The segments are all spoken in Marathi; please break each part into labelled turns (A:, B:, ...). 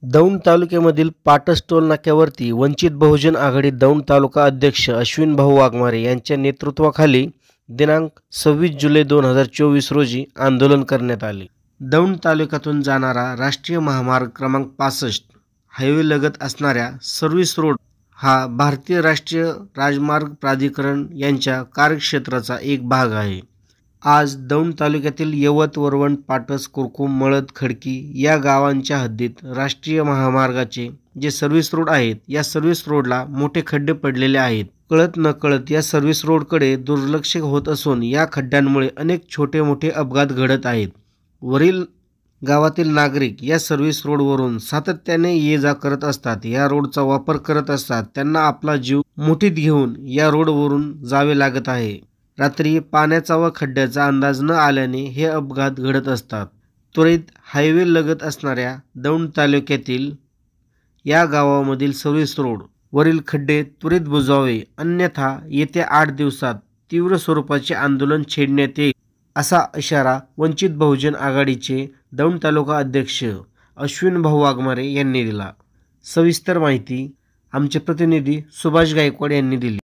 A: दौंड तालुक्यामधील पाटस टोल नाक्यावरती वंचित बहुजन आघाडी दौंड तालुका अध्यक्ष अश्विन भाऊ वाघमारे यांच्या नेतृत्वाखाली दिनांक 26 जुलै 2024 रोजी आंदोलन करण्यात आले। दौंड तालुक्यातून जाणारा राष्ट्रीय महामार्ग क्रमांक 65 हायवे लगत असणाऱ्या सर्व्हिस रोड हा भारतीय राष्ट्रीय राजमार्ग प्राधिकरण यांच्या कार्यक्षेत्राचा एक भाग आहे। आज दौंड तालुक्यातील यवत, वरवंट, पाटस, कुरकुम, मळद, खडकी या गावांच्या हद्दीत राष्ट्रीय महामार्गाचे जे सर्व्हिस रोड आहेत, या सर्व्हिस रोडला मोठे खड्डे पडलेले आहेत। कळत नकळत या सर्व्हिस रोडकडे दुर्लक्ष होत असून या खड्ड्यांमुळे अनेक छोटे मोठे अपघात घडत आहेत। वरील गावातील नागरिक या सर्व्हिस रोडवरून सातत्याने ये जा करत असतात, या रोडचा वापर करत असतात। त्यांना आपला जीव मुठीत घेऊन या रोडवरून जावे लागत आहे। रात्री पाण्याचा व खड्ड्याचा अंदाज न आल्याने हे अपघात घडत असतात। त्वरित हायवे लगत असणाऱ्या दौंड तालुक्यातील या गावामधील सर्व्हिस रोड वरील खड्डे त्वरित बुजवावे, अन्यथा येत्या 8 दिवसात तीव्र स्वरूपाचे आंदोलन छेडण्यात येईल, असा इशारा वंचित बहुजन आघाडीचे दौंड तालुका अध्यक्ष अश्विन भाऊ वाघमारे यांनी दिला। सविस्तर माहिती आमचे प्रतिनिधी सुभाष गायकवाड यांनी दिली।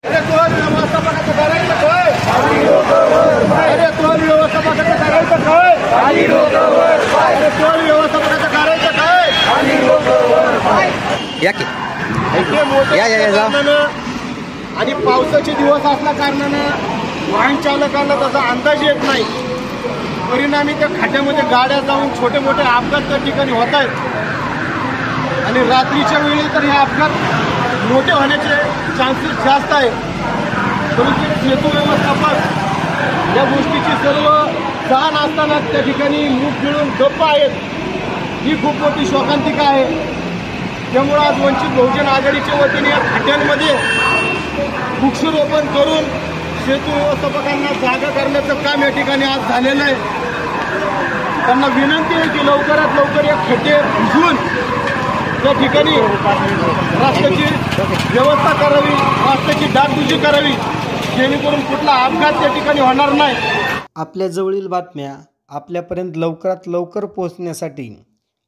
B: आणि पावसाचे दिवस असल्या कारणानं वाहन चालकांना त्याचा अंदाज येत नाही। परिणामी त्या खड्ड्यामध्ये गाड्या जाऊन छोटे मोठे अपघात त्या ठिकाणी होत आहेत आणि रात्रीच्या वेळी तर हे अपघात मोठे होण्याचे चान्सेस जास्त आहेत। परंतु सेतू व्यवस्थापक या गोष्टीची सर्व जाण असताना त्या ठिकाणी मूग गिळून गप्प आहेत, ही खूप मोठी शोकांतिका आहे। त्यामुळे आज वंचित बहुजन आघाडीच्या वतीने या खड्ड्यांमध्ये वृक्षारोपण करून सेतू व्यवस्थापकांना जागा करण्याचं काम या ठिकाणी आज झालेलं आहे। त्यांना विनंती आहे की लवकरात लवकर या खड्डे बुजवून त्या ठिकाणी रस्त्याची व्यवस्था करावी, रस्त्याची डागडुजी करावी, जेणेकरून कुठला अपघात त्या ठिकाणी होणार नाही।
A: आपल्या जवळील बातम्या आपल्यापर्यंत लवकरात लवकर पोहोचण्यासाठी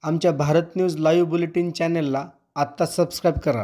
A: आमच्या भारत न्यूज लाईव्ह बुलेटिन चॅनलला आत्ता सबस्क्राईब करा।